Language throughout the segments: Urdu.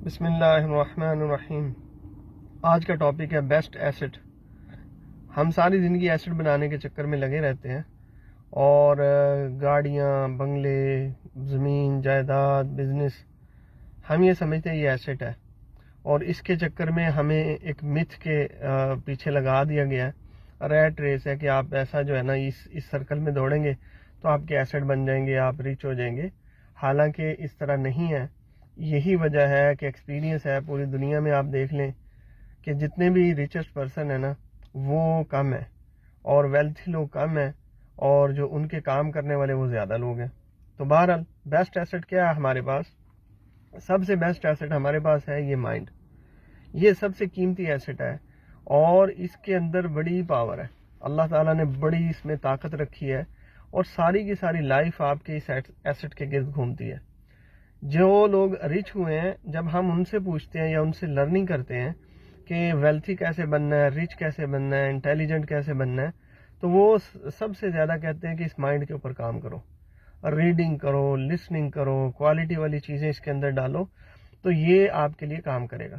بسم اللہ الرحمن الرحیم۔ آج کا ٹاپک ہے بیسٹ ایسٹ۔ ہم ساری زندگی ایسٹ بنانے کے چکر میں لگے رہتے ہیں اور گاڑیاں، بنگلے، زمین، جائیداد، بزنس، ہم یہ سمجھتے ہیں یہ ایسٹ ہے، اور اس کے چکر میں ہمیں ایک متھ کے پیچھے لگا دیا گیا ہے، ریٹ ریس ہے کہ آپ ایسا جو ہے نا اس سرکل میں دوڑیں گے تو آپ کے ایسٹ بن جائیں گے، آپ ریچ ہو جائیں گے۔ حالانکہ اس طرح نہیں ہے۔ یہی وجہ ہے کہ ایکسپیرینس ہے پوری دنیا میں، آپ دیکھ لیں کہ جتنے بھی ریچسٹ پرسن ہیں نا وہ کم ہے، اور ویلتھی لوگ کم ہیں، اور جو ان کے کام کرنے والے وہ زیادہ لوگ ہیں۔ تو بہرحال بیسٹ ایسٹ کیا ہے ہمارے پاس؟ سب سے بیسٹ ایسٹ ہمارے پاس ہے یہ مائنڈ۔ یہ سب سے قیمتی ایسٹ ہے، اور اس کے اندر بڑی پاور ہے۔ اللہ تعالیٰ نے بڑی اس میں طاقت رکھی ہے، اور ساری کی ساری لائف آپ کے اس ایسٹ کے گرد گھومتی ہے۔ جو لوگ رچ ہوئے ہیں، جب ہم ان سے پوچھتے ہیں یا ان سے لرننگ کرتے ہیں کہ ویلتھی کیسے بننا ہے، رچ کیسے بننا ہے، انٹیلیجنٹ کیسے بننا ہے، تو وہ سب سے زیادہ کہتے ہیں کہ اس مائنڈ کے اوپر کام کرو، ریڈنگ کرو، لسننگ کرو، کوالٹی والی چیزیں اس کے اندر ڈالو، تو یہ آپ کے لیے کام کرے گا۔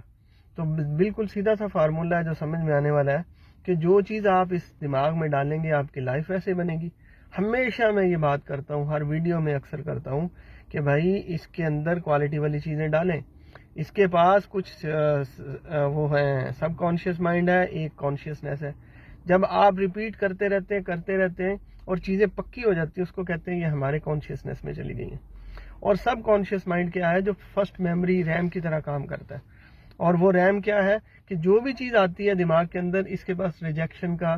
تو بالکل سیدھا سا فارمولہ ہے جو سمجھ میں آنے والا ہے کہ جو چیز آپ اس دماغ میں ڈالیں گے آپ کی لائف ویسے بنے گی۔ ہمیشہ میں یہ بات کرتا ہوں، ہر ویڈیو میں اکثر کرتا ہوں کہ بھائی اس کے اندر کوالٹی والی چیزیں ڈالیں۔ اس کے پاس کچھ وہ ہیں، سب کانشیس مائنڈ ہے، ایک کانشیسنیس ہے۔ جب آپ ریپیٹ کرتے رہتے ہیں اور چیزیں پکی ہو جاتی ہیں، اس کو کہتے ہیں یہ ہمارے کانشیسنیس میں چلی گئی ہیں۔ اور سب کانشیس مائنڈ کیا ہے؟ جو فرسٹ میموری ریم کی طرح کام کرتا ہے۔ اور وہ ریم کیا ہے کہ جو بھی چیز آتی ہے دماغ کے اندر، اس کے پاس ریجیکشن کا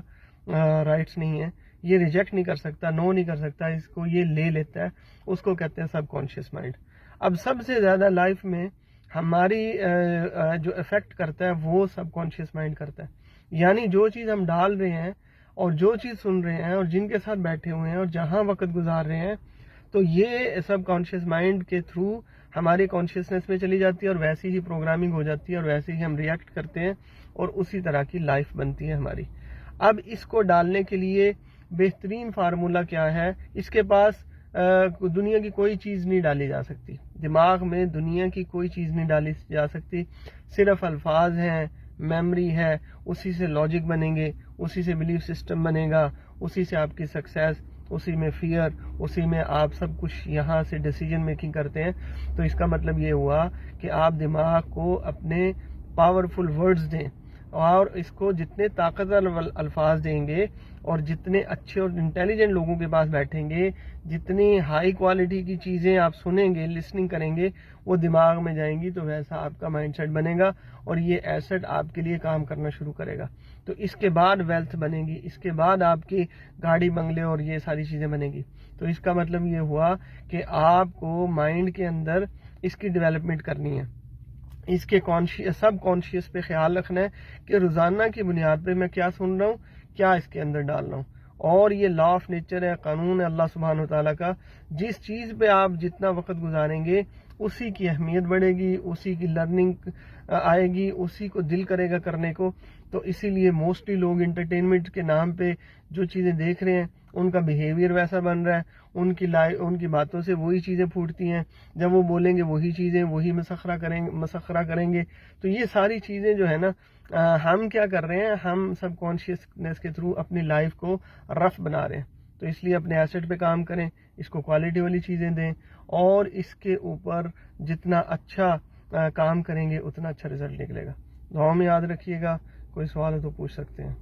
رائٹس نہیں ہے، یہ ریجیکٹ نہیں کر سکتا، نو نہیں کر سکتا، اس کو یہ لے لیتا ہے، اس کو کہتے ہیں سب کانشیس مائنڈ۔ اب سب سے زیادہ لائف میں ہماری جو افیکٹ کرتا ہے وہ سب کانشیس مائنڈ کرتا ہے۔ یعنی جو چیز ہم ڈال رہے ہیں اور جو چیز سن رہے ہیں اور جن کے ساتھ بیٹھے ہوئے ہیں اور جہاں وقت گزار رہے ہیں، تو یہ سب کانشیس مائنڈ کے تھرو ہماری کانشیسنیس میں چلی جاتی ہے، اور ویسی ہی پروگرامنگ ہو جاتی ہے، اور ویسے ہی ہم ریئیکٹ کرتے ہیں، اور اسی طرح کی لائف بنتی ہے ہماری۔ اب اس کو ڈالنے کے لیے بہترین فارمولہ کیا ہے؟ اس کے پاس دنیا کی کوئی چیز نہیں ڈالی جا سکتی، دماغ میں دنیا کی کوئی چیز نہیں ڈالی جا سکتی، صرف الفاظ ہیں، میموری ہے، اسی سے لاجک بنیں گے، اسی سے بلیف سسٹم بنے گا، اسی سے آپ کی سکسیس، اسی میں فیئر، اسی میں آپ سب کچھ یہاں سے ڈیسیجن میکنگ کرتے ہیں۔ تو اس کا مطلب یہ ہوا کہ آپ دماغ کو اپنے پاورفل ورڈز دیں، اور اس کو جتنے طاقتور الفاظ دیں گے اور جتنے اچھے اور انٹیلیجنٹ لوگوں کے پاس بیٹھیں گے، جتنی ہائی کوالٹی کی چیزیں آپ سنیں گے، لسننگ کریں گے، وہ دماغ میں جائیں گی، تو ویسا آپ کا مائنڈ سیٹ بنے گا، اور یہ ایسٹ آپ کے لیے کام کرنا شروع کرے گا۔ تو اس کے بعد ویلتھ بنے گی، اس کے بعد آپ کی گاڑی، بنگلے اور یہ ساری چیزیں بنے گی۔ تو اس کا مطلب یہ ہوا کہ آپ کو مائنڈ کے اندر اس کی ڈیولپمنٹ کرنی ہے، اس کے سب کانشیس پہ خیال رکھنا ہے کہ روزانہ کی بنیاد پہ میں کیا سن رہا ہوں، کیا اس کے اندر ڈال رہا ہوں۔ اور یہ لا آف نیچر ہے، قانون ہے اللہ سبحانہ وتعالیٰ کا، جس چیز پہ آپ جتنا وقت گزاریں گے اسی کی اہمیت بڑھے گی، اسی کی لرننگ آئے گی، اسی کو دل کرے گا کرنے کو۔ تو اسی لیے موسٹلی لوگ انٹرٹینمنٹ کے نام پہ جو چیزیں دیکھ رہے ہیں، ان کا بیہیویئر ویسا بن رہا ہے، ان کی باتوں سے وہی چیزیں پھوٹتی ہیں، جب وہ بولیں گے وہی چیزیں، وہی مسخرہ کریں گے۔ تو یہ ساری چیزیں جو ہے نا، ہم کیا کر رہے ہیں؟ ہم سب کانشیسنیس کے تھرو اپنی لائف کو رف بنا رہے ہیں۔ تو اس لیے اپنے ایسٹ پہ کام کریں، اس کو کوالٹی والی چیزیں دیں، اور اس کے اوپر جتنا اچھا کام کریں گے اتنا اچھا رزلٹ نکلے گا۔ دعاؤں میں یاد رکھیے گا۔ کوئی سوال ہو تو پوچھ سکتے ہیں۔